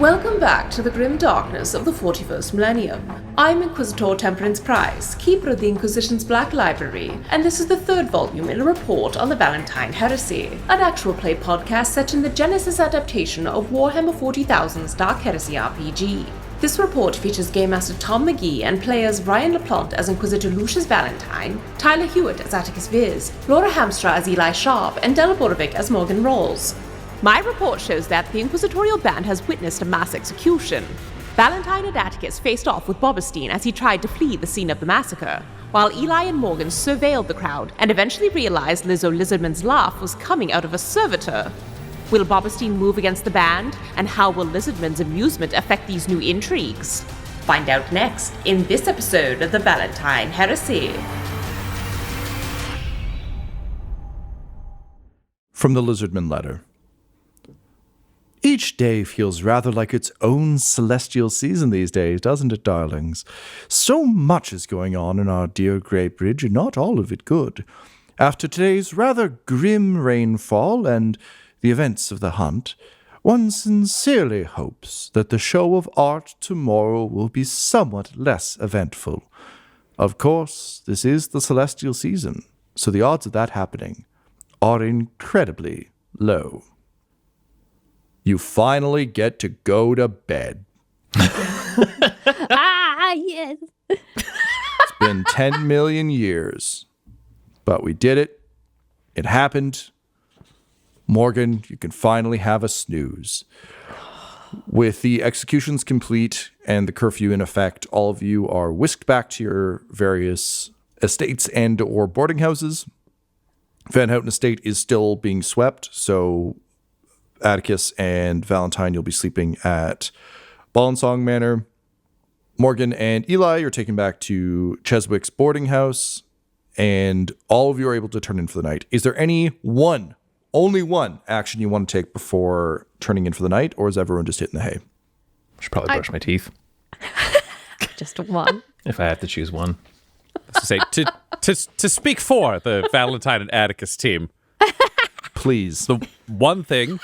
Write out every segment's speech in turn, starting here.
Welcome back to the grim darkness of the 41st millennium. I'm Inquisitor Temperance Price, keeper of the Inquisition's Black Library, and this is the third volume in a report on the Valentyne Heresy, an actual play podcast set in the Genesis adaptation of Warhammer 40,000's Dark Heresy RPG. This report features Game Master Tom McGee and players Ryan LaPlante as Inquisitor Lucius Valentyne, Tyler Hewitt as Attikus Viz, Laura Hamstra as Eli Sharp, and Della Borovic as Morgan Rawls. My report shows that the Inquisitorial band has witnessed a mass execution. Valentyne and Attikus faced off with Bobberstein as he tried to flee the scene of the massacre, while Eli and Morgan surveilled the crowd and eventually realized Lizzo Lizardman's laugh was coming out of a servitor. Will Bobberstein move against the band, and how will Lizardman's amusement affect these new intrigues? Find out next in this episode of the Valentyne Heresy. From the Lizardman letter. Each day feels rather like its own celestial season these days, doesn't it, darlings? So much is going on in our dear Great Bridge, and not all of it good. After today's rather grim rainfall and the events of the hunt, one sincerely hopes that the show of art tomorrow will be somewhat less eventful. Of course, this is the celestial season, so the odds of that happening are incredibly low. You finally get to go to bed. Yes. It's been 10 million years, but we did it. It happened. Morgan, you can finally have a snooze. With the executions complete and the curfew in effect, all of you are whisked back to your various estates and or boarding houses. Van Houten Estate is still being swept, so Attikus and Valentyne, you'll be sleeping at Ballensong Manor. Morgan and Eli, you're taken back to Cheswick's boarding house, and all of you are able to turn in for the night. Is there only one action you want to take before turning in for the night, or is everyone just hitting the hay? I should probably brush my teeth. Just one. If I have to choose one. To say to speak for the Valentyne and Attikus team. Please. The one thing,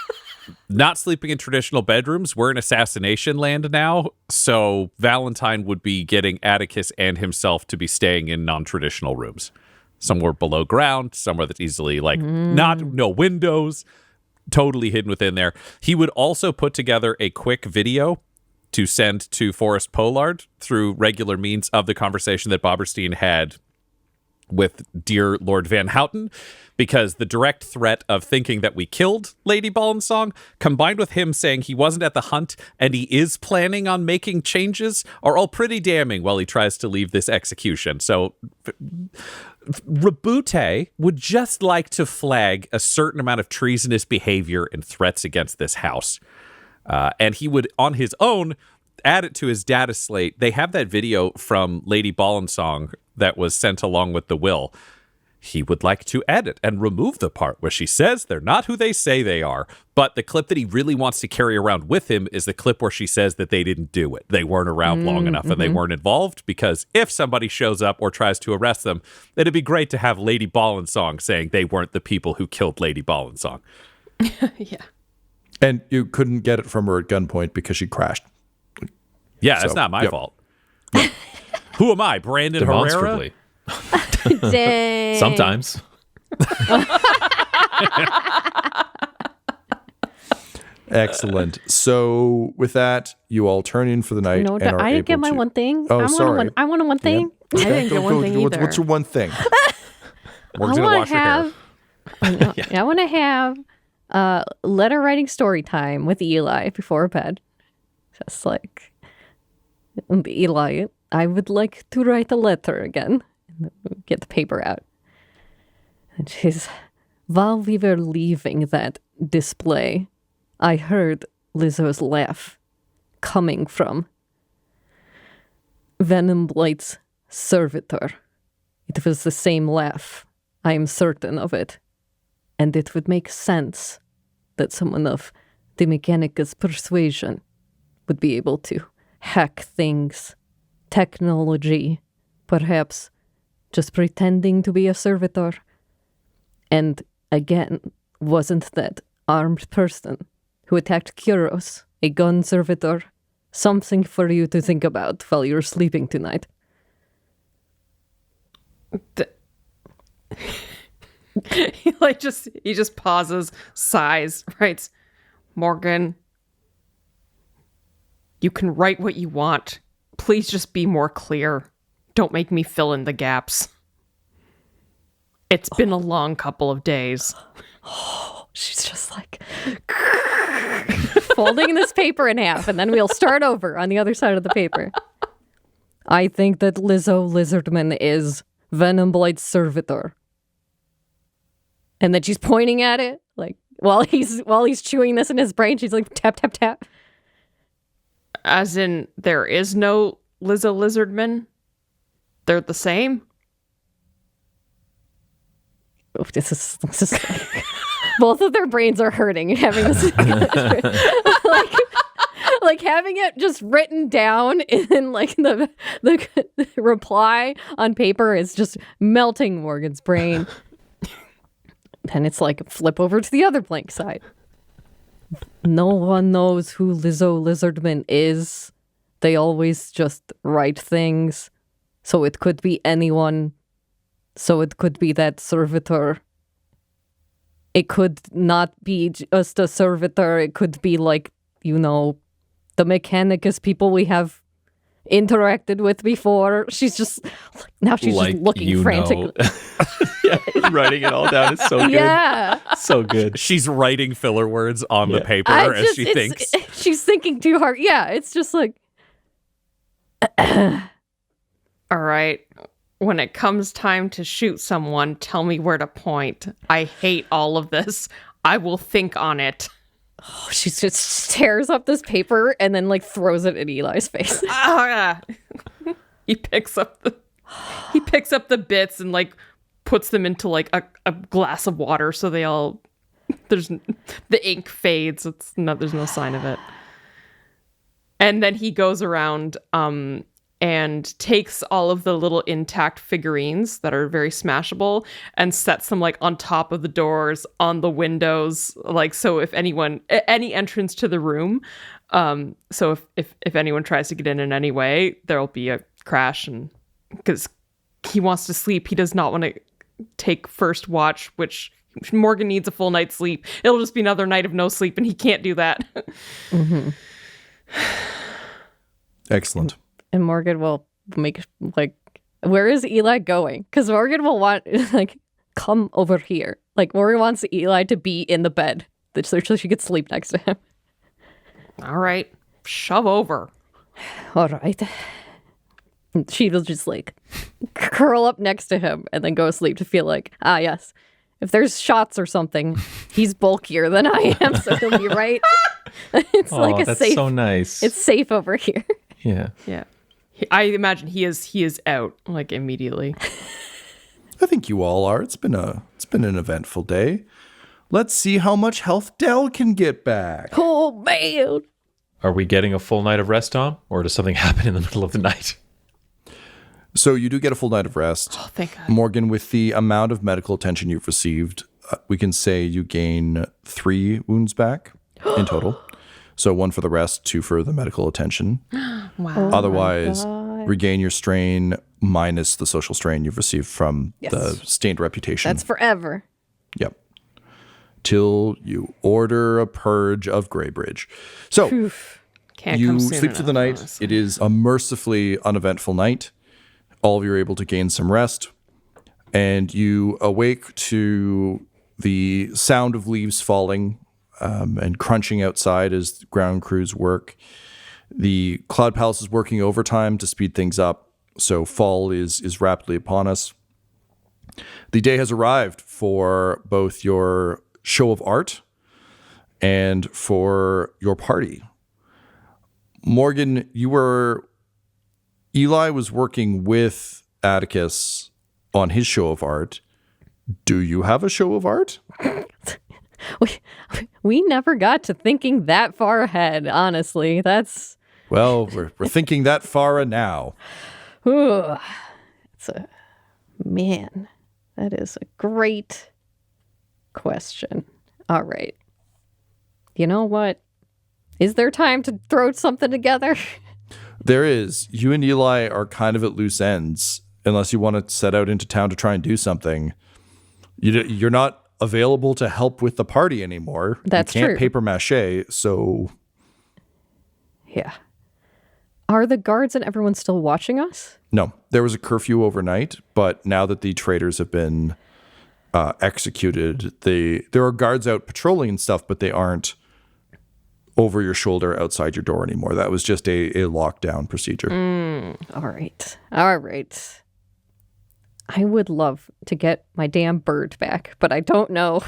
not sleeping in traditional bedrooms. We're in assassination land now, so Valentyne would be getting Attikus and himself to be staying in non-traditional rooms. Somewhere below ground, somewhere that's easily, no windows, totally hidden within there. He would also put together a quick video to send to Forrest Pollard through regular means of the conversation that Bobberstein had with dear Lord Van Houten, because the direct threat of thinking that we killed Lady Ballensong, combined with him saying he wasn't at the hunt and he is planning on making changes, are all pretty damning while he tries to leave this execution. So Rabute would just like to flag a certain amount of treasonous behavior and threats against this house. And he would, on his own, add it to his data slate. They have that video from Lady Ballensong that was sent along with the will. He would like to edit and remove the part where she says they're not who they say they are. But the clip that he really wants to carry around with him is the clip where she says that they didn't do it. They weren't around long enough and they weren't involved, because if somebody shows up or tries to arrest them, it'd be great to have Lady Ballensong saying they weren't the people who killed Lady Ballensong. Yeah. And you couldn't get it from her at gunpoint because she crashed. Yeah, that's not my fault. Who am I, Brandon Herrera? Demonstrably. Dang. Sometimes. Excellent. So with that, you all turn in for the night. No, and are I didn't get able my to... one thing. Oh, sorry. I want one thing. I didn't get one thing either. What's your one thing? We're going to wash your hair. I want to have letter writing story time with Eli before bed. Just like, Eli, I would like to write a letter again. Get the paper out. And she's, while we were leaving that display, I heard Lizzo's laugh coming from Venom Blight's servitor. It was the same laugh. I am certain of it. And it would make sense that someone of the Mechanicus persuasion would be able to hack things, technology, perhaps just pretending to be a servitor. And again, wasn't that armed person who attacked Kuros a gun servitor. Something for you to think about while you're sleeping tonight. He just pauses, sighs, writes, Morgan, you can write what you want. Please just be more clear. Don't make me fill in the gaps. It's been a long couple of days. She's just like folding this paper in half, and then we'll start over on the other side of the paper. I think that Lizzo Lizardman is Venomblight's servitor. And then she's pointing at it, like while he's chewing this in his brain, she's like tap tap tap. As in, there is no Lizzo Lizardman? They're the same? Oh, this is like, both of their brains are hurting having this like having it just written down in like the reply on paper is just melting Morgan's brain. Then it's like flip over to the other blank side. No one knows who Lizzo Lizardman is. They always just write things. So it could be anyone. So it could be that servitor. It could not be just a servitor. It could be like, you know, the Mechanicus people we have interacted with before. She's just now she's Like, just looking you frantically. Yeah, writing it all down is so good. Yeah. So good. She's writing filler words on the paper as she thinks. She's thinking too hard. Yeah, it's just like All right. When it comes time to shoot someone, tell me where to point. I hate all of this. I will think on it. she just tears up this paper and then like throws it in Eli's face. He picks up the bits and like puts them into like a glass of water so they all the ink fades. There's no sign of it. And then he goes around and takes all of the little intact figurines that are very smashable and sets them like on top of the doors, on the windows, like so if any entrance to the room, so if anyone tries to get in any way, there'll be a crash. And because he wants to sleep, he does not want to take first watch, which Morgan needs a full night's sleep. It'll just be another night of no sleep, and he can't do that. Mm-hmm. Excellent. And Morgan will make like, where is Eli going? Because Morgan will want like, come over here. Like Morgan wants Eli to be in the bed so she could sleep next to him. All right, shove over. All right. She will just like curl up next to him and then go to sleep to feel like, yes, if there's shots or something, he's bulkier than I am, so he'll be right. It's like a that's safe. so nice. It's safe over here. Yeah. Yeah. I imagine he is out like immediately. I think you all are. It's been an eventful day. Let's see how much health Dell can get back. Oh man. Are we getting a full night of rest, Tom? Or does something happen in the middle of the night? So you do get a full night of rest. Oh, thank God. Morgan, with the amount of medical attention you've received, we can say you gain 3 wounds back in total. So 1 for the rest, 2 for the medical attention. Wow. Otherwise, regain your strain minus the social strain you've received from the stained reputation. That's forever. Yep. Till you order a purge of Greybridge. So Can't you come soon sleep through the enough, night. honestly. It is a mercifully uneventful night. All of you are able to gain some rest. And you awake to the sound of leaves falling and crunching outside as ground crews work. The Cloud Palace is working overtime to speed things up, so fall is rapidly upon us. The day has arrived for both your show of art and for your party. Morgan, Eli was working with Attikus on his show of art. Do you have a show of art? We never got to thinking that far ahead, honestly. That's... Well, we're thinking that far now. Ooh, man, that is a great question. All right. You know what? Is there time to throw something together? There is. You and Eli are kind of at loose ends, unless you want to set out into town to try and do something. You're not available to help with the party anymore. That's you can't true. paper mache, so... Yeah. Are the guards and everyone still watching us? No, there was a curfew overnight, but now that the traitors have been executed, there are guards out patrolling and stuff, but they aren't over your shoulder outside your door anymore. That was just a lockdown procedure. All right. I would love to get my damn bird back, but I don't know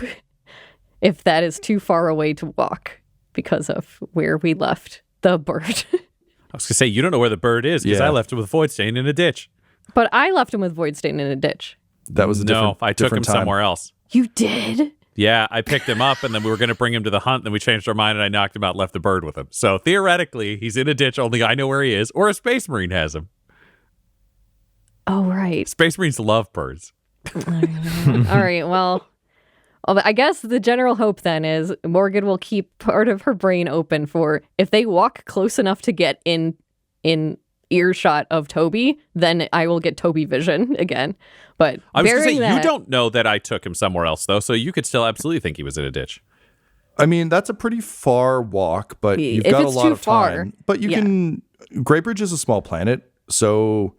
if that is too far away to walk because of where we left the bird. I was going to say, you don't know where the bird is because Yeah. I left him with Voidstain in a ditch. But I left him with Voidstain in a ditch. That was a different I took him different time. somewhere else. You did? Yeah, I picked him up, and then we were going to bring him to the hunt, then we changed our mind, and I knocked him out and left the bird with him. So theoretically, he's in a ditch, only I know where he is, or a Space Marine has him. Oh, right. Space Marines love birds. All right, well, I guess the general hope then is Morgan will keep part of her brain open for if they walk close enough to get in earshot of Toby, then I will get Toby vision again. But I was going to say, bearing you don't know that I took him somewhere else, though, so you could still absolutely think he was in a ditch. I mean, that's a pretty far walk, but you've If got a it's lot too of time. far, But you yeah. can... Greybridge is a small planet, so...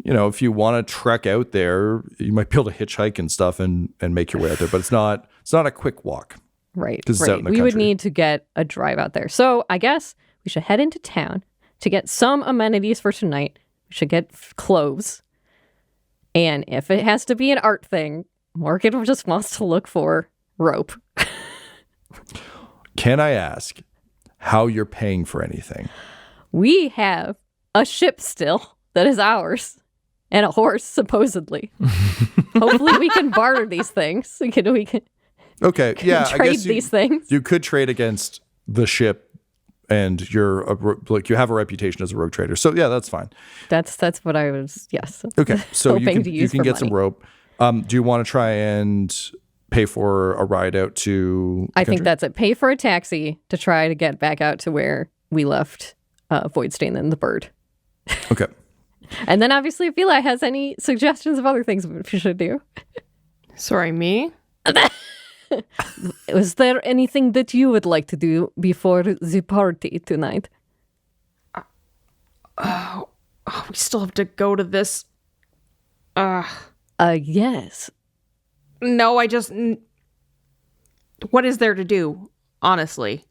if you want to trek out there, you might be able to hitchhike and stuff and make your way out there. But it's not a quick walk. Right, 'Cause it's out in the we would country. need to get a drive out there. So I guess we should head into town to get some amenities for tonight. We should get clothes. And if it has to be an art thing, Morgan just wants to look for rope. Can I ask how you're paying for anything? We have a ship still that is ours. And a horse, supposedly. Hopefully we can barter these things. We can Okay, yeah, I trade guess these things. you could trade against the ship, and you have a reputation as a rogue trader. So yeah, that's fine. That's what I was, yes. Okay, so you hoping can to use you can for get some money. rope. Do you want to try and pay for a ride out to? I think that's it. Pay for a taxi to try to get back out to where we left Voidstain and the bird. Okay. And then obviously if Eli has any suggestions of other things we should do. Sorry, me? Was there anything that you would like to do before the party tonight? We still have to go to this. Yes. No, what is there to do, honestly?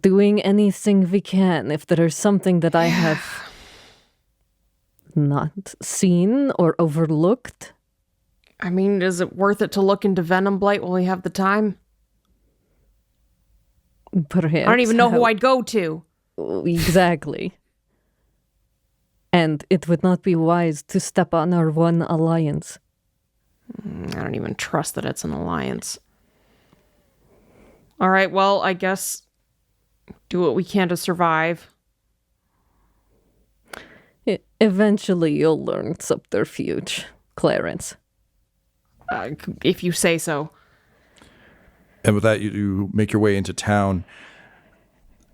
Doing anything we can. If there is something that I have not seen or overlooked. I mean, is it worth it to look into Venom Blight while we have the time? Perhaps. I don't even know who I'd go to. Exactly. And it would not be wise to step on our one alliance. I don't even trust that it's an alliance. All right, well, I guess do what we can to survive. Eventually you'll learn subterfuge, Clarence. If you say so. And with that, you make your way into town.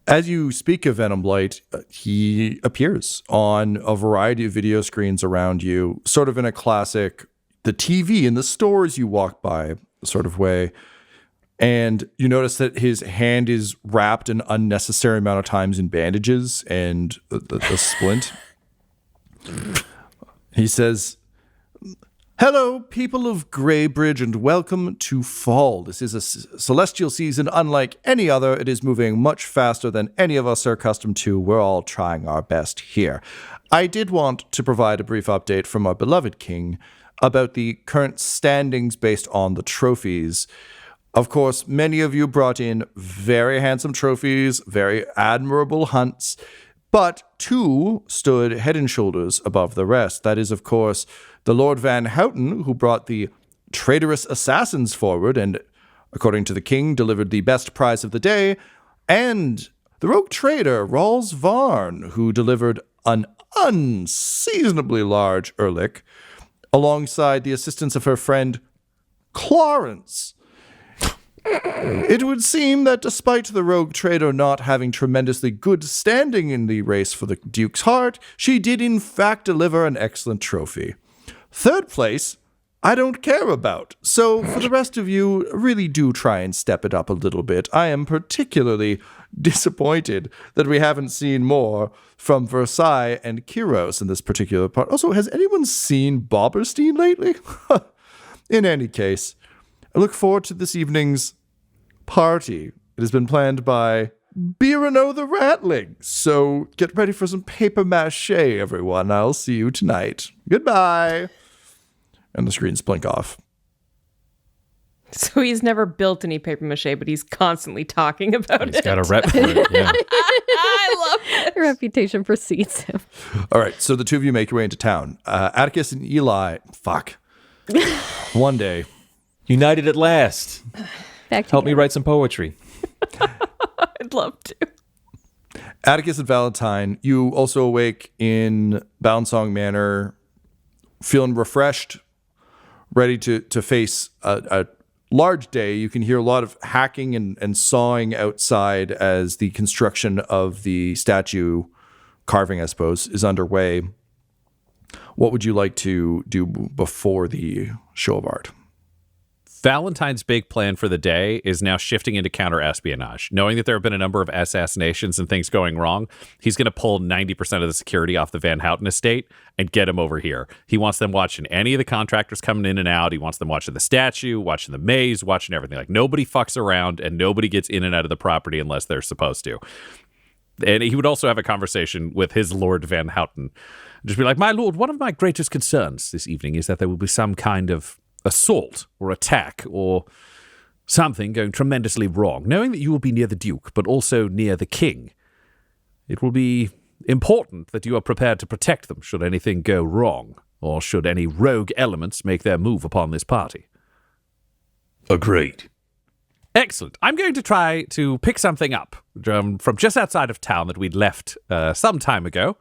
As you speak of Venom Blight, he appears on a variety of video screens around you, sort of in a classic, the TV in the stores you walk by sort of way. And you notice that his hand is wrapped an unnecessary amount of times in bandages and the splint. He says, "Hello, people of Greybridge, and welcome to fall. This is a celestial season unlike any other. It is moving much faster than any of us are accustomed to. We're all trying our best here. I did want to provide a brief update from our beloved king about the current standings based on the trophies. Of course, many of you brought in very handsome trophies, very admirable hunts, but two stood head and shoulders above the rest. That is, of course, the Lord Van Houten, who brought the traitorous assassins forward and, according to the king, delivered the best prize of the day, and the rogue trader, Rawls Varn, who delivered an unseasonably large Ehrlich, alongside the assistance of her friend Clarence. It would seem that despite the rogue trader not having tremendously good standing in the race for the Duke's heart, she did in fact deliver an excellent trophy. Third place, I don't care about. So for the rest of you, really do try and step it up a little bit. I am particularly disappointed that we haven't seen more from Versailles and Kyros in this particular part. Also, has anyone seen Bobberstein lately? In any case, I look forward to this evening's party. It has been planned by Birano the Ratling. So get ready for some paper mache, everyone. I'll see you tonight. Goodbye. And the screens blink off. So he's never built any paper mache, but he's constantly talking about it. He's got a rep for it. Yeah. I love it. Reputation precedes him. All right, so the two of you make your way into town. Attikus and Eli, one day. United at last. Back Help me write some poetry. I'd love to. Attikus and Valentyne, you also awake in Boundsong Manor, feeling refreshed, ready to face a large day. You can hear a lot of hacking and sawing outside as the construction of the statue carving, I suppose, is underway. What would you like to do before the show of art? Valentyne's big plan for the day is now shifting into counter-espionage. Knowing that there have been a number of assassinations and things going wrong, he's going to pull 90% of the security off the Van Houten estate and get them over here. He wants them watching any of the contractors coming in and out. He wants them watching the statue, watching the maze, watching everything. Like, nobody fucks around and nobody gets in and out of the property unless they're supposed to. And he would also have a conversation with his Lord Van Houten. Just be like, my lord, one of my greatest concerns this evening is that there will be some kind of assault or attack or something going tremendously wrong. Knowing that you will be near the Duke, but also near the King, it will be important that you are prepared to protect them should anything go wrong, or should any rogue elements make their move upon this party. Agreed. Excellent. I'm going to try to pick something up from just outside of town that we'd left some time ago.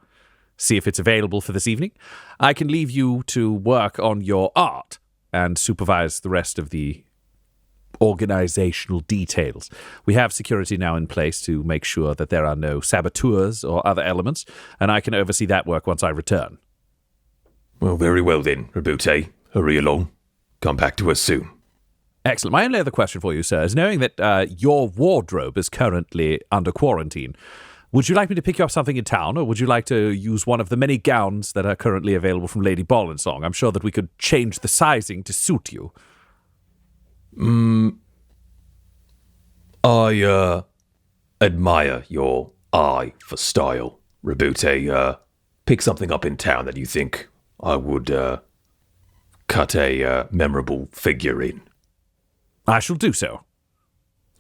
See if it's available for this evening. I can leave you to work on your art and supervise the rest of the organizational details. We have security now in place to make sure that there are no saboteurs or other elements, and I can oversee that work once I return. Well, very well then, Rabute. Hurry along. Come back to us soon. Excellent. My only other question for you, sir, is knowing that your wardrobe is currently under quarantine, would you like me to pick you up something in town, or would you like to use one of the many gowns that are currently available from Lady Ballensong? I'm sure that we could change the sizing to suit you. I admire your eye for style, Rabute. Pick something up in town that you think I would cut a memorable figure in. I shall do so.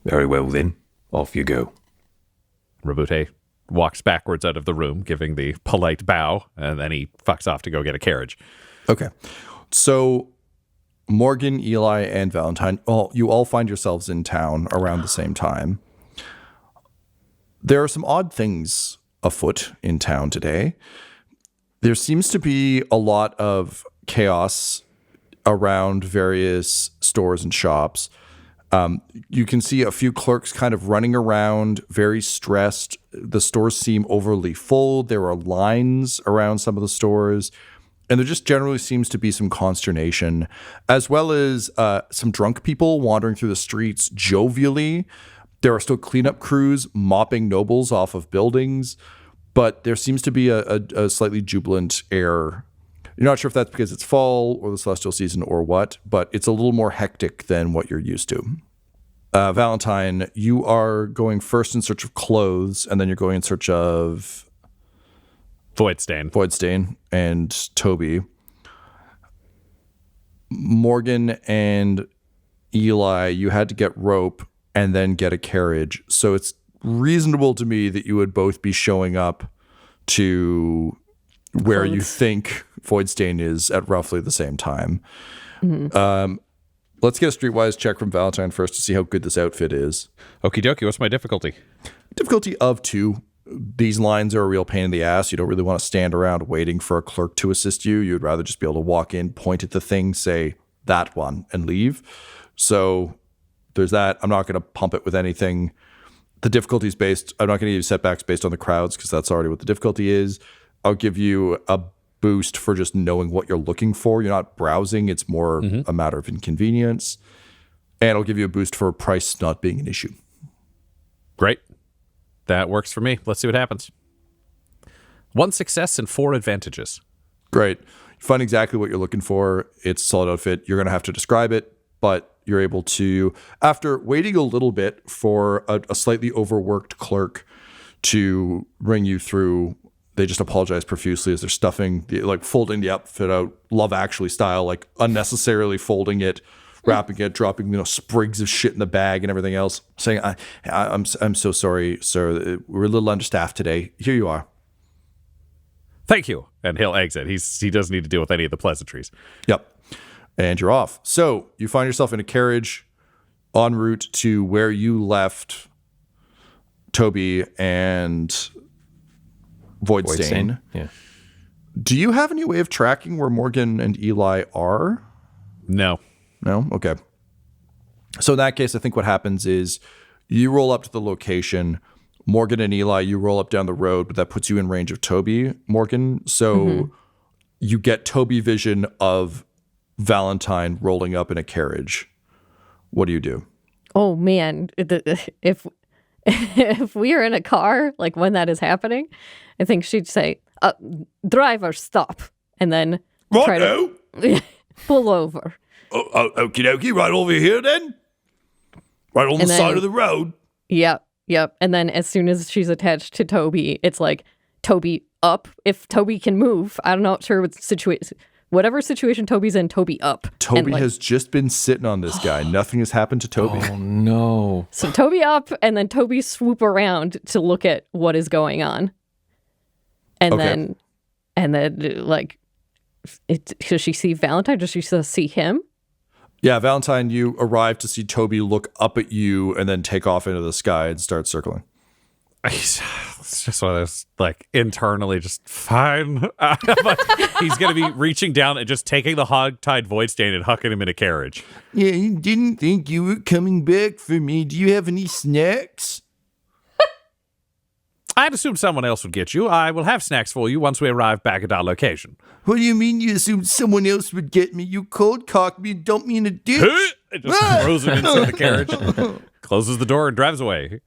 Very well then. Off you go. Rabute walks backwards out of the room, giving the polite bow, and then he fucks off to go get a carriage. Okay. So Morgan, Eli, and Valentyne, you all find yourselves in town around the same time. There are some odd things afoot in town today. There seems to be a lot of chaos around various stores and shops. You can see a few clerks kind of running around, very stressed. The stores seem overly full. There are lines around some of the stores. And there just generally seems to be some consternation, as well as some drunk people wandering through the streets jovially. There are still cleanup crews mopping nobles off of buildings, but there seems to be a slightly jubilant air. You're not sure if that's because it's fall or the celestial season or what, but it's a little more hectic than what you're used to. Valentyne, you are going first in search of clothes, and then you're going in search of Voidstain and Toby. Morgan and Eli, you had to get rope and then get a carriage. So it's reasonable to me that you would both be showing up to where you think Voidstain is at roughly the same time. Mm-hmm. Let's get a streetwise check from Valentyne first to see how good this outfit is. Okie dokie, what's my difficulty? Difficulty of 2. These lines are a real pain in the ass. You don't really want to stand around waiting for a clerk to assist you. You'd rather just be able to walk in, point at the thing, say, that one, and leave. So there's that. I'm not going to pump it with anything. The difficulty is based. I'm not going to give you setbacks based on the crowds because that's already what the difficulty is. I'll give you a boost for just knowing what you're looking for. You're not browsing. It's more a matter of inconvenience. And I'll give you a boost for price not being an issue. Great. That works for me. Let's see what happens. 1 success and 4 advantages. Great. You find exactly what you're looking for. It's a solid outfit. You're going to have to describe it, but you're able to, after waiting a little bit for a slightly overworked clerk to bring you through, they just apologize profusely as they're stuffing, like folding the outfit out, Love Actually style, like unnecessarily folding it, wrapping it, dropping sprigs of shit in the bag and everything else, saying, I'm so sorry, sir. We're a little understaffed today. Here you are. Thank you. And he'll exit. He doesn't need to deal with any of the pleasantries. Yep. And you're off. So you find yourself in a carriage en route to where you left Toby and Voidstain. Yeah. Do you have any way of tracking where Morgan and Eli are? No. No? Okay. So in that case, I think what happens is you roll up to the location. Morgan and Eli, you roll up down the road, but that puts you in range of Toby, Morgan. So you get Toby vision of Valentyne rolling up in a carriage. What do you do? Oh man, if we are in a car, like when that is happening, I think she'd say, "Driver, stop," and then try to pull over. Okie dokie, right over here then. Right on the side of the road. Yep. And then as soon as she's attached to Toby, it's like Toby up. If Toby can move, I'm not sure what situation. Whatever situation Toby's in, Toby up. Toby has just been sitting on this guy. Nothing has happened to Toby. Oh, no. So Toby up, and then Toby swoop around to look at what is going on. And then like, does she see Valentyne? Does she see him? Yeah, Valentyne, you arrive to see Toby look up at you and then take off into the sky and start circling. It's just one of those, like, internally just fine. He's going to be reaching down and just taking the hog-tied Voidstain and hucking him in a carriage. Yeah, you didn't think you were coming back for me. Do you have any snacks? I'd assumed someone else would get you. I will have snacks for you once we arrive back at our location. What do you mean you assumed someone else would get me? You cold cocked me and dumped me in a ditch. It just throws him inside the carriage, closes the door, and drives away.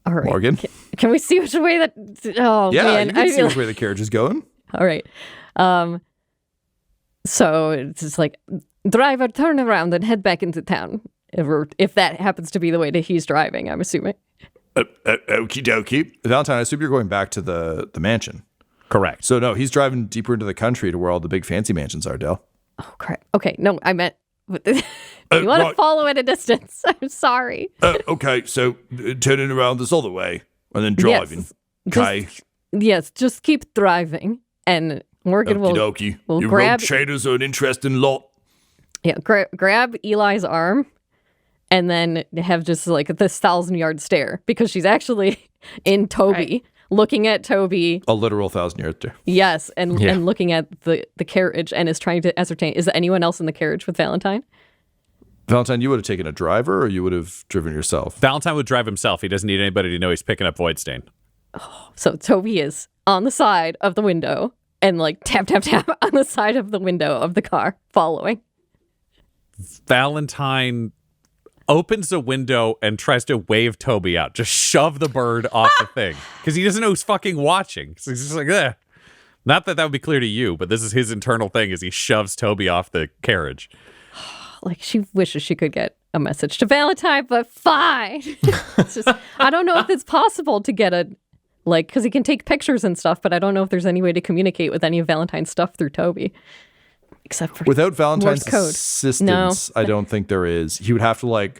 All right. Morgan? Can we see which way that... Oh, yeah, man. you can see which way the carriage is going. All right. So it's just like, driver, turn around and head back into town. If that happens to be the way that he's driving, I'm assuming. Okie dokie. Valentyne, I assume you're going back to the mansion. Correct. So no, he's driving deeper into the country to where all the big fancy mansions are, Del. Oh, crap. Okay, no, I meant... you want to follow at a distance. I'm sorry. Okay, so turning around this other way and then driving. Yes. Okay. Just keep driving. And Morgan will Your grab... rogue traders are an interesting lot. Yeah, grab Eli's arm and then have just like this 1,000-yard stare because she's actually in Toby, looking at Toby. A literal 1,000-yard stare. Yes, and looking at the carriage and is trying to ascertain, is there anyone else in the carriage with Valentyne? Valentyne, you would have taken a driver or you would have driven yourself? Valentyne would drive himself. He doesn't need anybody to know he's picking up Voidstain. Oh, so Toby is on the side of the window and like tap, tap, tap on the side of the window of the car, following. Valentyne opens the window and tries to wave Toby out. Just shove the bird off the thing. Because he doesn't know who's fucking watching. So he's just like, eh. Not that would be clear to you, but this is his internal thing as he shoves Toby off the carriage. Like, she wishes she could get a message to Valentyne, but fine. It's just, I don't know if it's possible to get because he can take pictures and stuff, but I don't know if there's any way to communicate with any of Valentyne's stuff through Toby. Except for without Valentyne's code. assistance, no. I don't think there is. He would have to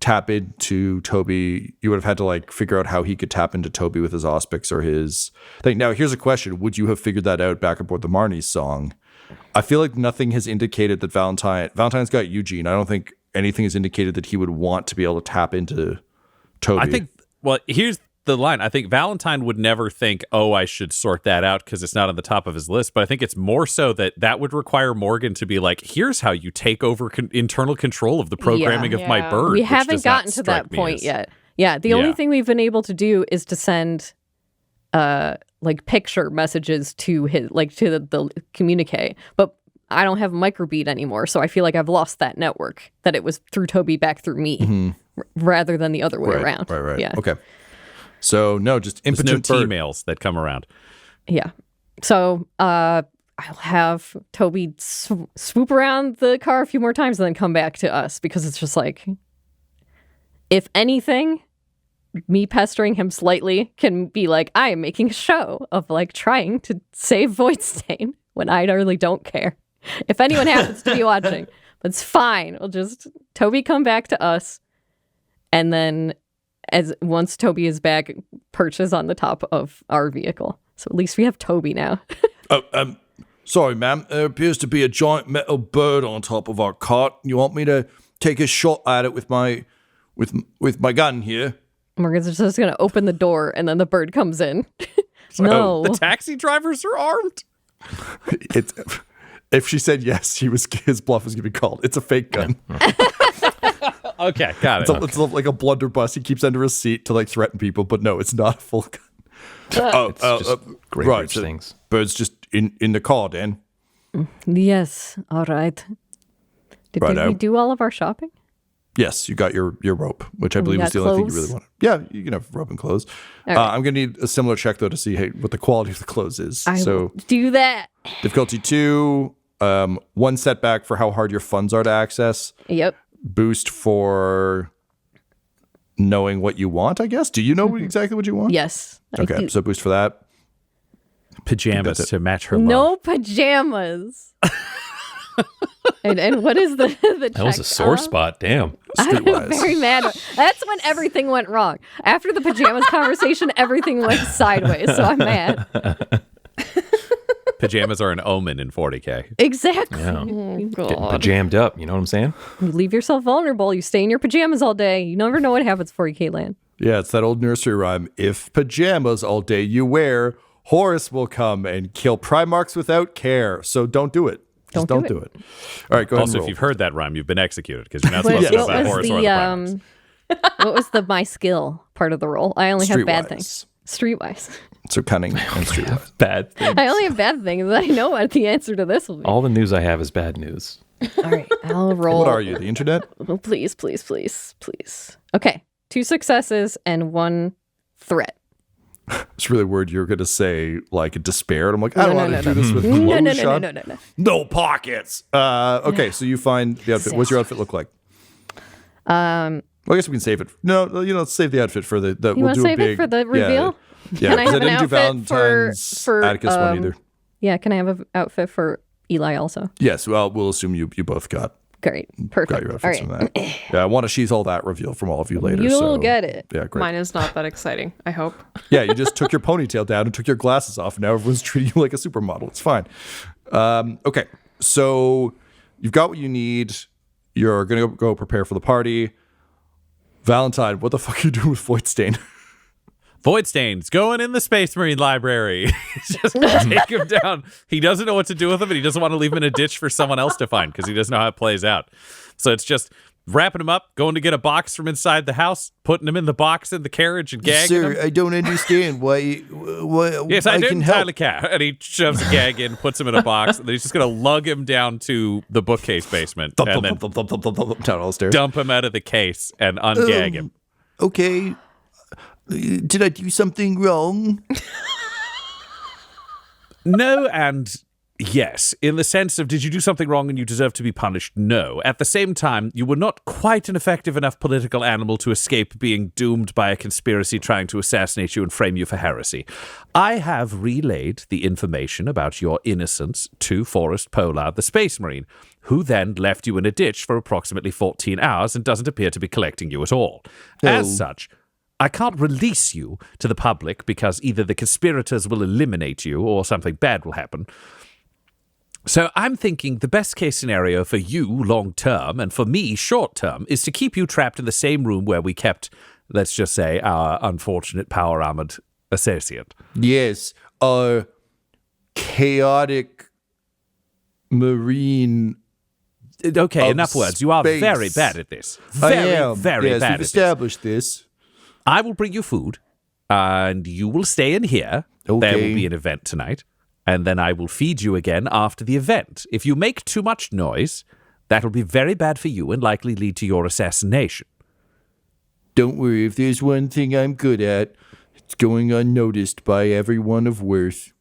tap into Toby. You would have had to figure out how he could tap into Toby with his auspics or his thing. Now, here's a question. Would you have figured that out back aboard the Marnie's song? I feel like nothing has indicated that Valentyne's got Eugene. I don't think anything has indicated that he would want to be able to tap into Toby. I think, well, here's the line. I think Valentyne would never think, oh, I should sort that out because it's not on the top of his list. But I think it's more so that would require Morgan to be like, here's how you take over internal control of the programming of my bird. We which haven't does not gotten to strike that me point as- yet. Yeah, the only thing we've been able to do is to send like picture messages to his to the communique. But I don't have microbeat anymore, so I feel like I've lost that network, that it was through Toby back through me rather than the other way around. Right. Yeah. Okay. So no, just There's no impotent bird. T-mails that come around. Yeah. So I'll have Toby swoop around the car a few more times and then come back to us, because it's just like, if anything, me pestering him slightly can be like, I am making a show of like trying to save Voidstain when I really don't care. If anyone happens to be watching, but it's fine. We'll just Toby come back to us, and then once Toby is back, perches on the top of our vehicle. So at least we have Toby now. Sorry, ma'am. There appears to be a giant metal bird on top of our cart. You want me to take a shot at it with my gun here? Morgan's just going to open the door, and then the bird comes in. No. The taxi drivers are armed? It's if she said yes, his bluff was going to be called. It's a fake gun. Okay, got it. It's like a blunderbuss. He keeps under his seat to like threaten people, but no, it's not a full gun. It's just great right, rich so things. bird's just in the car, then. Yes. All right. Did Righto. we do all of our shopping? Yes, you got your rope, which I believe got was the only thing you clothes? really wanted. Yeah, you can have rope and clothes. All right. I'm going to need a similar check, though, to see what the quality of the clothes is. I So will do that. difficulty 2, 1 setback for how hard your funds are to access. Yep. Boost for knowing what you want, I guess. Do you know exactly what you want? Yes. I Okay, do. so boost for that. Pajamas That's it. to match her love. No pajamas. and what is the That was a sore spot. Damn. I'm Streetwise. very mad. That's when everything went wrong. After the pajamas conversation, everything went sideways. So I'm mad. Pajamas are an omen in 40K. Exactly. Yeah. God. Getting jammed up. You know what I'm saying? You leave yourself vulnerable. You stay in your pajamas all day. You never know what happens before you land. Yeah, it's that old nursery rhyme. If pajamas all day you wear, Horus will come and kill Primarchs without care. So don't do it. Just don't do it. All right, go ahead Also, and if roll. you've heard that rhyme, you've been executed because you're not What, supposed to know what about was Horus or the Primarchs. what was the my skill part of the role? I only have bad Streetwise. things. Streetwise. So cunning and streetwise. Bad thing. I only have bad things. I know what the answer to this will be. All the news I have is bad news. All right, I'll roll. What are you, the internet? Oh, please, please, please, please. Okay, 2 successes and 1 threat. It's really weird. You're going to say like despair. And I'm like, I don't No, want no, to no, do this with No, clothes, no, no, no, Sean. no. No pockets. Okay, so you find the outfit. What's your outfit look like? Well, I guess we can save it. No, let's save the outfit for the. You we'll want do to a save big, it for the yeah. reveal? Yeah, Can I because have an didn't do outfit Valentine's for Attikus one either. Yeah, can I have an outfit for Eli also? Yes, well, we'll assume you both got Great, perfect. your All outfits right, from that. Yeah, I want to sheath all that reveal from all of you later. you'll so, get it. Yeah, great. Mine is not that exciting, I hope. Yeah, you just took your ponytail down and took your glasses off, and now everyone's treating you like a supermodel. It's fine. Okay, so you've got what you need. You're gonna go prepare for the party. Valentyne, what the fuck are you doing with Voidstain? Voidstain's going in the Space Marine Library. He's just going to take him down. He doesn't know what to do with him, and he doesn't want to leave him in a ditch for someone else to find because he doesn't know how it plays out. So it's just wrapping him up, going to get a box from inside the house, putting him in the box in the carriage and gagging him. I don't understand why. Yes, I do entirely care. And he shoves a gag in, puts him in a box, and then he's just going to lug him down to the bookcase basement and then Down all the stairs. dump him out of the case and ungag him. Okay. Did I do something wrong? No, and yes, in the sense of did you do something wrong and you deserve to be punished? No. At the same time, you were not quite an effective enough political animal to escape being doomed by a conspiracy trying to assassinate you and frame you for heresy. I have relayed the information about your innocence to Forrest Pollard, the Space Marine, who then left you in a ditch for approximately 14 hours and doesn't appear to be collecting you at all. As such, I can't release you to the public because either the conspirators will eliminate you or something bad will happen. So I'm thinking the best case scenario for you long term and for me short term is to keep you trapped in the same room where we kept let's just say, our unfortunate power-armored associate. Yes, a chaotic marine. Okay, Of enough words. You are space. very bad at this. I Very, am. very yes, bad we've at this. established this. I will bring you food, and you will stay in here. There Okay. will be an event tonight, and then I will feed you again after the event. If you make too much noise, that'll be very bad for you and likely lead to your assassination. Don't worry, if there's one thing I'm good at, it's going unnoticed by everyone of worth.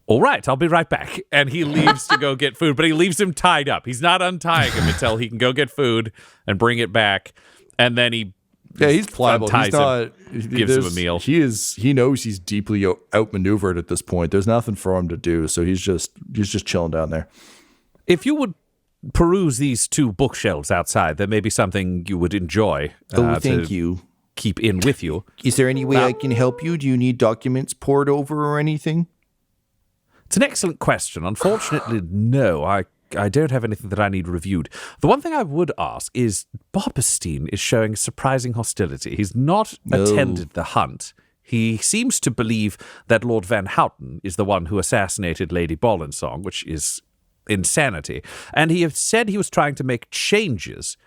All right, I'll be right back. And he leaves to go get food, but he leaves him tied up. He's not untying him until he can go get food and bring it back. And then he He's pliable. unties He's not. gives him a meal. He knows he's deeply outmaneuvered at this point. There's nothing for him to do, so he's just chilling down there. If you would peruse these 2 bookshelves outside, there may be something you would enjoy. Thank to you. Keep in with you. Is there any way I can help you? Do you need documents poured over or anything? It's an excellent question. Unfortunately, no. I don't have anything that I need reviewed. The one thing I would ask is Bobberstein is showing surprising hostility. He's not attended the hunt. He seems to believe that Lord Van Houten is the one who assassinated Lady Bollinsong, which is insanity. And he has said he was trying to make changes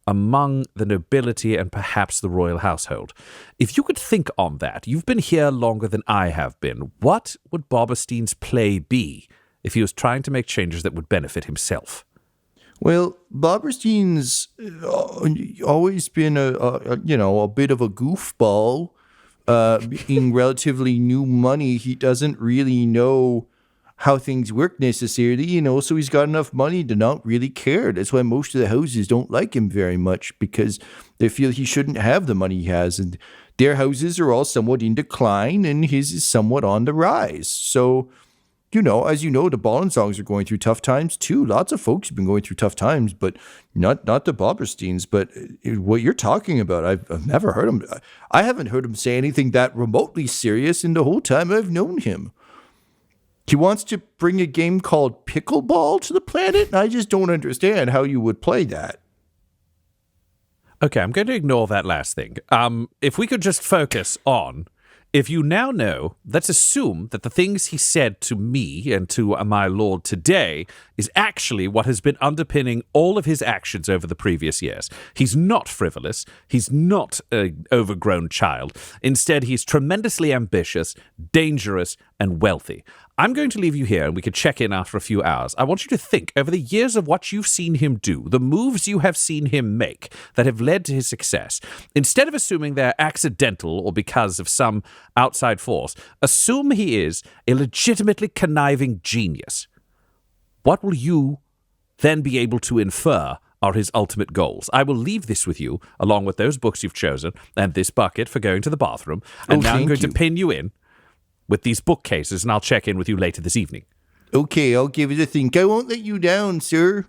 among the nobility and perhaps the royal household. If you could think on that, you've been here longer than I have been. What would Bobberstein's play be if he was trying to make changes that would benefit himself? Well, Bobberstein's always been a bit of a goofball. Being relatively new money, he doesn't really know how things work necessarily, so he's got enough money to not really care. That's why most of the houses don't like him very much, because they feel he shouldn't have the money he has, and their houses are all somewhat in decline, and his is somewhat on the rise. So, as you know, the Bollinsongs are going through tough times too. Lots of folks have been going through tough times, but not the Bobbersteins. But what you're talking about, I've never heard him. I haven't heard him say anything that remotely serious in the whole time I've known him. He wants to bring a game called pickleball to the planet, and I just don't understand how you would play that. Okay, I'm going to ignore that last thing. If we could just focus on, if you now know, let's assume that the things he said to me and to my lord today is actually what has been underpinning all of his actions over the previous years. He's not frivolous. He's not an overgrown child. Instead, he's tremendously ambitious, dangerous, and wealthy. I'm going to leave you here and we can check in after a few hours. I want you to think over the years of what you've seen him do, the moves you have seen him make that have led to his success. Instead of assuming they're accidental or because of some outside force, assume he is a legitimately conniving genius. What will you then be able to infer are his ultimate goals? I will leave this with you, along with those books you've chosen and this bucket for going to the bathroom. And now I'm going to pin you in with these bookcases, and I'll check in with you later this evening. Okay, I'll give it a think. I won't let you down, sir.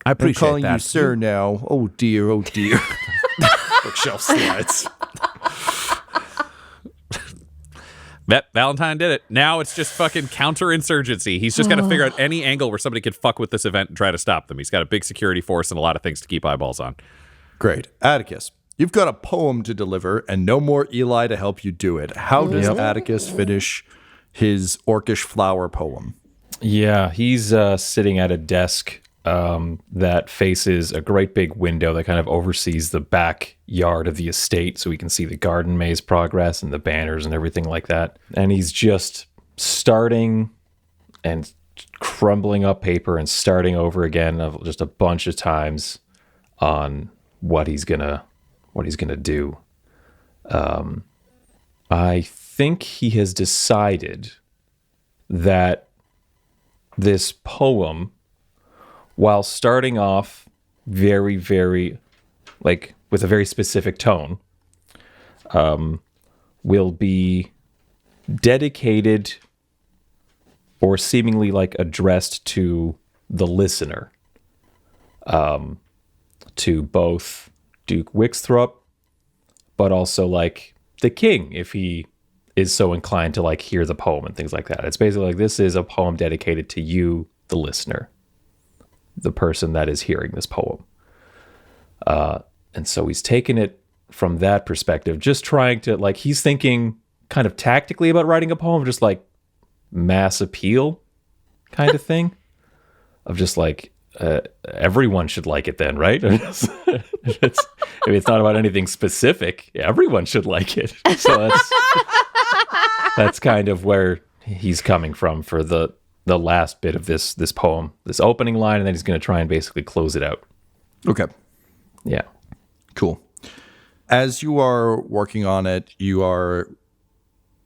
I appreciate I'm calling that. you sir now. Oh dear, oh dear. Bookshelf slides. Valentyne did it. Now it's just fucking counterinsurgency. He's just got to figure out any angle where somebody could fuck with this event and try to stop them. He's got a big security force and a lot of things to keep eyeballs on. Great. Attikus, you've got a poem to deliver and no more Eli to help you do it. How does Attikus finish his orcish flower poem? Yeah, he's sitting at a desk that faces a great big window that kind of oversees the backyard of the estate, so we can see the garden maze progress and the banners and everything like that. And he's just starting and crumbling up paper and starting over again just a bunch of times on what he's gonna do. I think he has decided that this poem, while starting off very, very, with a very specific tone, will be dedicated or seemingly addressed to the listener, to both Duke Wixthrop, but also the king, if he is so inclined to hear the poem and things like that. It's basically this is a poem dedicated to you, the listener, the person that is hearing this poem. And so he's taking it from that perspective, just trying to, like, he's thinking kind of tactically about writing a poem, just like mass appeal kind of thing, of just like, everyone should like it then, right? It's not about anything specific. Everyone should like it. So that's kind of where he's coming from for the last bit of this poem, this opening line, and then he's going to try and basically close it out. Okay. Yeah. Cool. As you are working on it, you're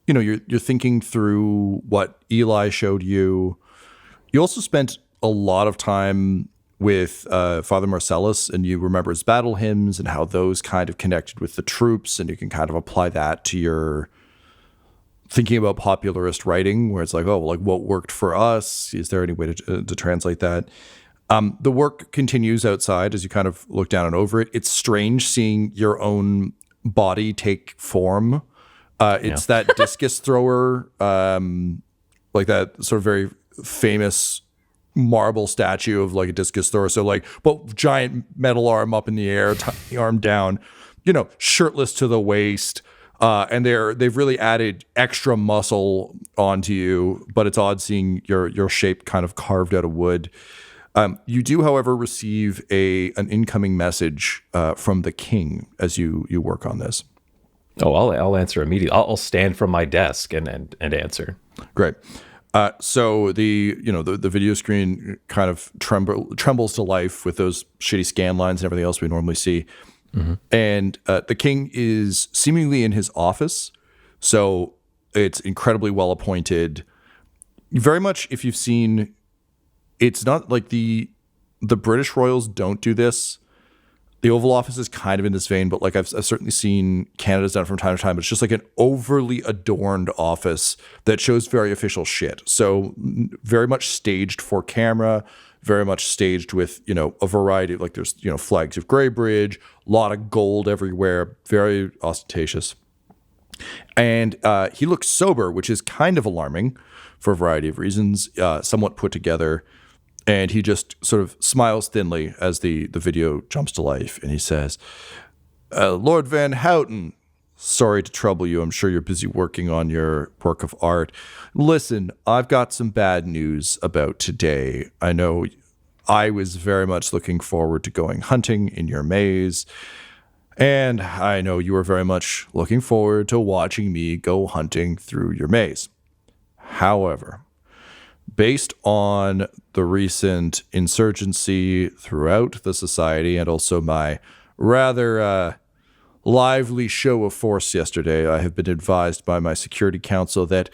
thinking through what Eli showed you. You also spent a lot of time with Father Marcellus, and you remember his battle hymns and how those kind of connected with the troops, and you can kind of apply that to your thinking about popularist writing, where it's like, oh, like what worked for us? Is there any way to translate that? The work continues outside as you kind of look down and over it. It's strange seeing your own body take form. It's that discus thrower, like that sort of very famous marble statue of like a discus thrower. So like, but giant metal arm up in the air, tiny arm down, shirtless to the waist. And they've really added extra muscle onto you, but it's odd seeing your shape kind of carved out of wood. You do, however, receive an incoming message from the king as you work on this. Oh, I'll answer immediately. I'll stand from my desk and answer. Great. So the video screen kind of trembles to life with those shitty scan lines and everything else we normally see. Mm-hmm. And the king is seemingly in his office. So it's incredibly well appointed. Very much, if you've seen, it's not like the British royals don't do this. The Oval Office is kind of in this vein, but like I've certainly seen Canada's done it from time to time. It's just like an overly adorned office that shows very official shit. So very much staged for camera, very much staged with, a variety of, like, there's, flags of Greybridge, a lot of gold everywhere, very ostentatious. And he looks sober, which is kind of alarming for a variety of reasons, somewhat put together. And he just sort of smiles thinly as the video jumps to life. And he says, Lord Van Houten, sorry to trouble you. I'm sure you're busy working on your work of art. Listen, I've got some bad news about today. I know I was very much looking forward to going hunting in your maze. And I know you were very much looking forward to watching me go hunting through your maze. However, based on the recent insurgency throughout the society and also my rather lively show of force yesterday, I have been advised by my security council that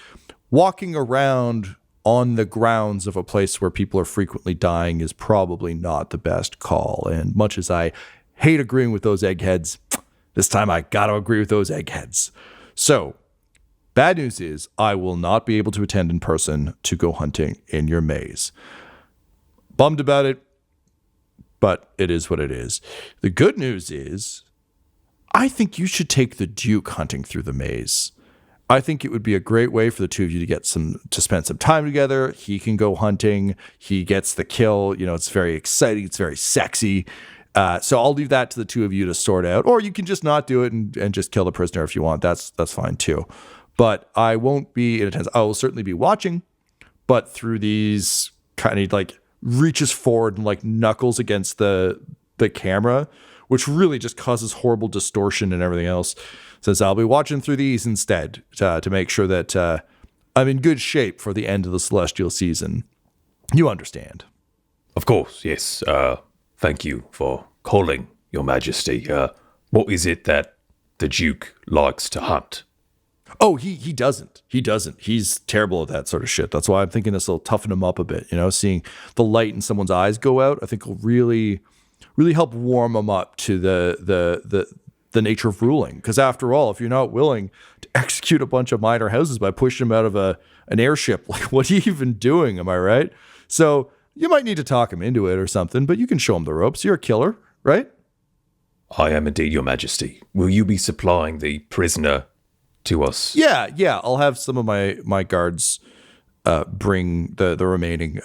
walking around on the grounds of a place where people are frequently dying is probably not the best call. And much as I hate agreeing with those eggheads, this time I got to agree with those eggheads. So, bad news is I will not be able to attend in person to go hunting in your maze. Bummed about it, but it is what it is. The good news is I think you should take the Duke hunting through the maze. I think it would be a great way for the two of you to spend some time together. He can go hunting. He gets the kill. It's very exciting. It's very sexy. So I'll leave that to the two of you to sort out. Or you can just not do it and just kill the prisoner if you want. That's fine too. But I won't be in attendance. I will certainly be watching, but through these kind of like reaches forward and like knuckles against the camera, which really just causes horrible distortion and everything else. Says I'll be watching through these instead to make sure that I'm in good shape for the end of the celestial season. You understand? Of course, yes. Thank you for calling, Your Majesty. What is it that the Duke likes to hunt? Oh, he doesn't. He doesn't. He's terrible at that sort of shit. That's why I'm thinking this will toughen him up a bit. Seeing the light in someone's eyes go out, I think will really, really help warm him up to the nature of ruling. Because after all, if you're not willing to execute a bunch of minor houses by pushing them out of an airship, like what are you even doing? Am I right? So you might need to talk him into it or something, but you can show him the ropes. You're a killer, right? I am indeed, Your Majesty. Will you be supplying the prisoner to us? Yeah. I'll have some of my guards bring the remaining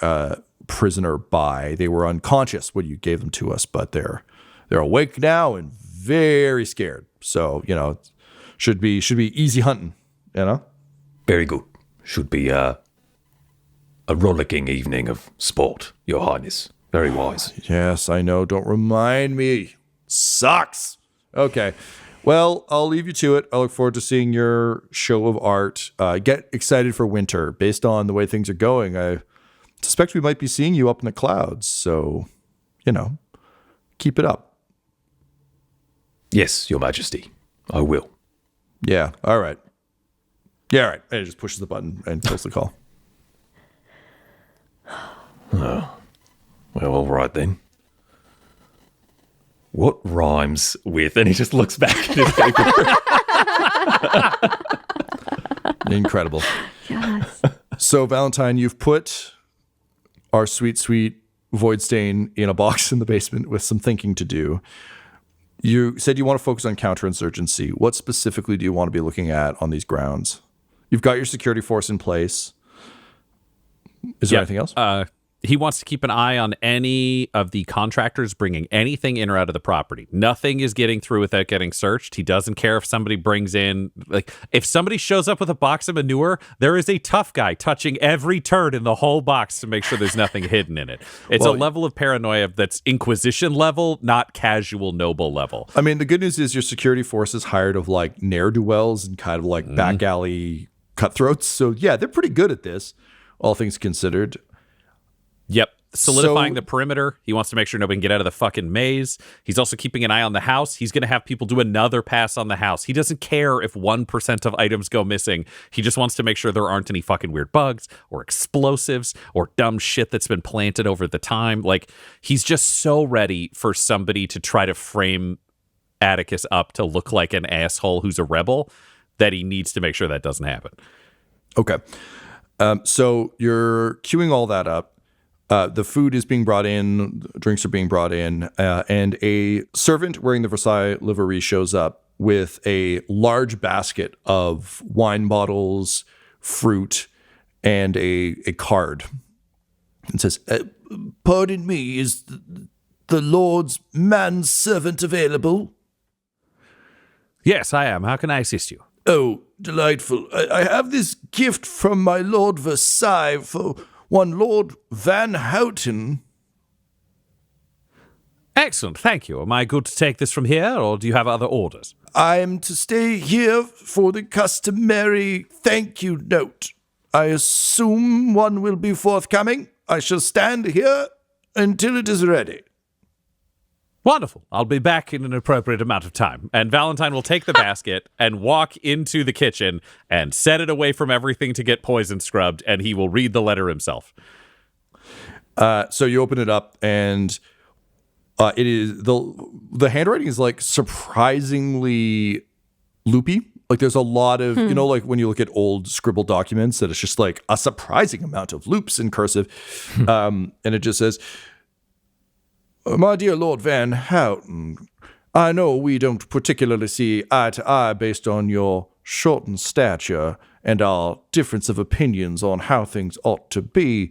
prisoner by. They were unconscious when you gave them to us, but they're They're awake now and very scared. So, should be easy hunting, Very good. Should be a rollicking evening of sport, Your Highness. Very wise. Yes, I know. Don't remind me. Sucks. Okay. Well, I'll leave you to it. I look forward to seeing your show of art. Get excited for winter. Based on the way things are going, I suspect we might be seeing you up in the clouds. So, keep it up. Yes, Your Majesty. I will. Yeah. All right. Yeah, all right. And it just pushes the button and kills the call. Well, all right then. What rhymes with? And he just looks back at his paper. Incredible. Yes. So, Valentyne, you've put our sweet, sweet Voidstain in a box in the basement with some thinking to do. You said you want to focus on counterinsurgency. What specifically do you want to be looking at on these grounds? You've got your security force in place. Is there anything else? He wants to keep an eye on any of the contractors bringing anything in or out of the property. Nothing is getting through without getting searched. He doesn't care if somebody brings in, if somebody shows up with a box of manure, there is a tough guy touching every turd in the whole box to make sure there's nothing hidden in it. It's a level of paranoia that's Inquisition level, not casual noble level. I mean, the good news is your security force is hired of ne'er-do-wells and kind of back alley cutthroats. So yeah, they're pretty good at this, all things considered. Yep. Solidifying the perimeter. He wants to make sure nobody can get out of the fucking maze. He's also keeping an eye on the house. He's going to have people do another pass on the house. He doesn't care if 1% of items go missing. He just wants to make sure there aren't any fucking weird bugs or explosives or dumb shit that's been planted over the time. He's just so ready for somebody to try to frame Attikus up to look like an asshole who's a rebel that he needs to make sure that doesn't happen. Okay. So you're queuing all that up. The food is being brought in, drinks are being brought in, and a servant wearing the Versailles livery shows up with a large basket of wine bottles, fruit, and a card. And says, "Pardon me, is the Lord's manservant available?" Yes, I am. How can I assist you? "Oh, delightful. I have this gift from my Lord Versailles for one Lord Van Houten." Excellent, thank you. Am I good to take this from here, or do you have other orders? "I am to stay here for the customary thank you note. I assume one will be forthcoming. I shall stand here until it is ready." Wonderful. I'll be back in an appropriate amount of time. And Valentyne will take the basket and walk into the kitchen and set it away from everything to get poison scrubbed, and he will read the letter himself. So you open it up, and it is the handwriting is surprisingly loopy. There's a lot of, when you look at old scribbled documents, that it's just a surprising amount of loops in cursive. And it just says, "My dear Lord Van Houten, I know we don't particularly see eye to eye based on your shortened stature and our difference of opinions on how things ought to be,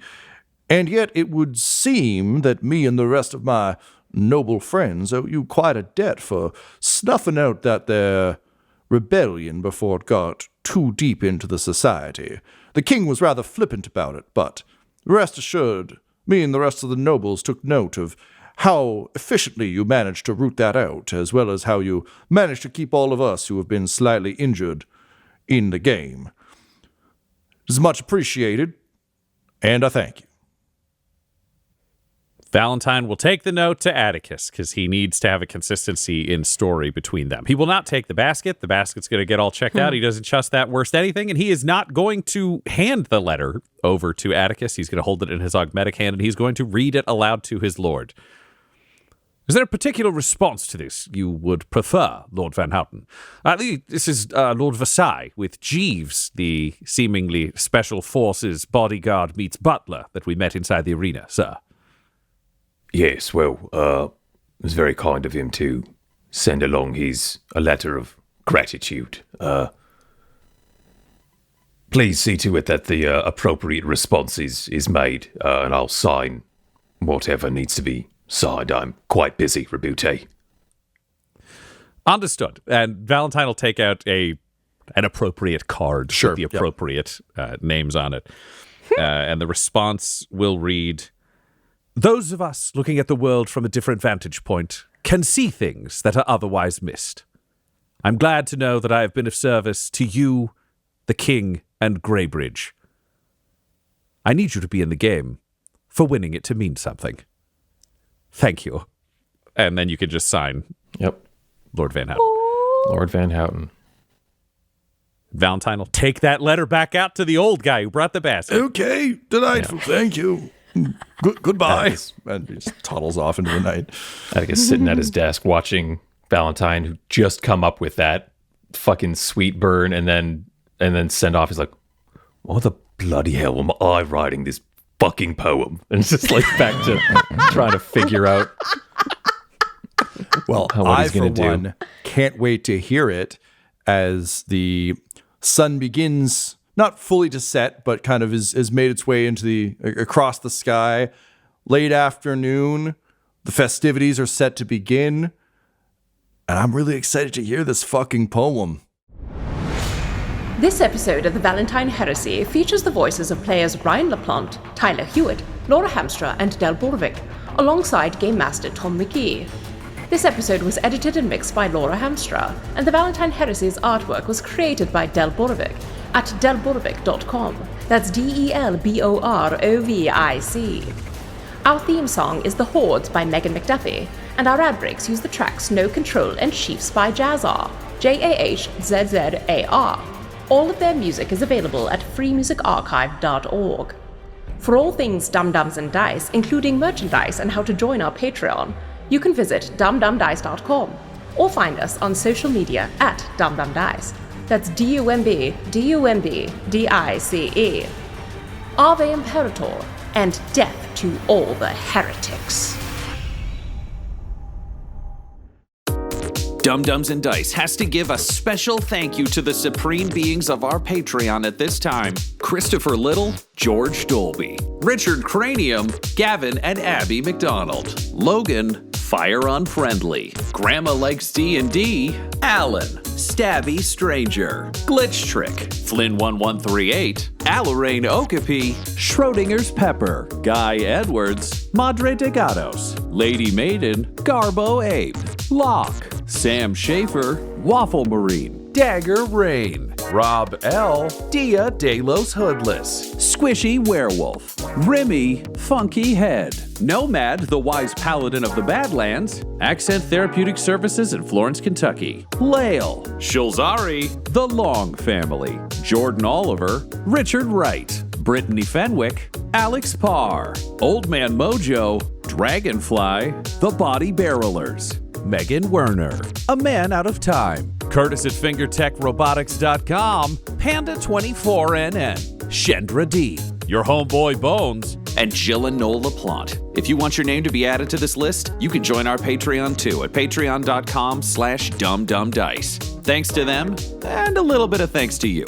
and yet it would seem that me and the rest of my noble friends owe you quite a debt for snuffing out that there rebellion before it got too deep into the society. The king was rather flippant about it, but rest assured, me and the rest of the nobles took note of how efficiently you managed to root that out, as well as how you managed to keep all of us who have been slightly injured in the game. It is much appreciated, and I thank you." Valentyne will take the note to Attikus because he needs to have a consistency in story between them. He will not take the basket. The basket's going to get all checked out. He doesn't trust that worst anything, and he is not going to hand the letter over to Attikus. He's going to hold it in his augmetic hand, and he's going to read it aloud to his lord. "Is there a particular response to this you would prefer, Lord Van Houten? This is Lord Versailles with Jeeves, the seemingly special forces bodyguard meets butler that we met inside the arena, sir." Yes, well, it was very kind of him to send along a letter of gratitude. Please see to it that the appropriate response is made, and I'll sign whatever needs to be signed. I'm quite busy, Rabute. Understood. And Valentyne will take out an appropriate card with the appropriate names on it. And the response will read, "Those of us looking at the world from a different vantage point can see things that are otherwise missed. I'm glad to know that I have been of service to you, the King, and Greybridge. I need you to be in the game for winning it to mean something. Thank you." And then you can just sign Lord Van Houten. Lord Van Houten. Valentyne will take that letter back out to the old guy who brought the basket. Okay, delightful. Thank you. Goodbye. And he just toddles off into the night. Attikus sitting at his desk watching Valentyne, who just come up with that fucking sweet burn, and then send off. He's like, Why the bloody hell am I writing this fucking poem? and it's just like back to trying to figure out. Well, what I, he's for gonna do. one, can't wait to hear it as the sun begins, not fully to set, but kind of has made its way into across the sky. Late afternoon, the festivities are set to begin, and I'm really excited to hear this fucking poem. This episode of the Valentyne Heresy features the voices of players Ryan LaPlante, Tyler Hewitt, Laura Hamstra, and Del Borovic, alongside Game Master Tom McGee. This episode was edited and mixed by Laura Hamstra, and the Valentyne Heresy's artwork was created by Del Borovic at delborovic.com. That's DELBOROVIC. Our theme song is The Hordes by Megan McDuffie, and our ad breaks use the tracks No Control and Chiefs by Jazzar, JAHZZAR. All of their music is available at freemusicarchive.org. For all things Dum Dums and Dice, including merchandise and how to join our Patreon, you can visit dumdumdice.com or find us on social media at dumdumdice. That's DUMBDICE. Ave Imperator, and death to all the heretics. Dum Dums and Dice has to give a special thank you to the supreme beings of our Patreon at this time: Christopher Little, George Dolby, Richard Cranium, Gavin and Abby McDonald, Logan, Fire Unfriendly, Grandma Likes D&D, Alan, Stabby Stranger, Glitch Trick, Flynn1138, Alarain Okapi, Schrodinger's Pepper, Guy Edwards, Madre de Gatos, Lady Maiden, Garbo Ape, Locke, Sam Schaefer, Waffle Marine, Dagger Rain, Rob L, Dia De Los Hoodless, Squishy Werewolf, Remy Funky Head, Nomad, the Wise Paladin of the Badlands, Accent Therapeutic Services in Florence, Kentucky, Lael, Shulzari, The Long Family, Jordan Oliver, Richard Wright, Brittany Fenwick, Alex Parr, Old Man Mojo, Dragonfly, The Body Barrelers, Megan Werner, A Man Out of Time, Curtis at FingerTechRobotics.com, Panda24NN, Shendra D, Your Homeboy Bones, and Jill and Noel LaPlante. If you want your name to be added to this list, you can join our Patreon too at patreon.com/dumdumdice. Thanks to them, and a little bit of thanks to you.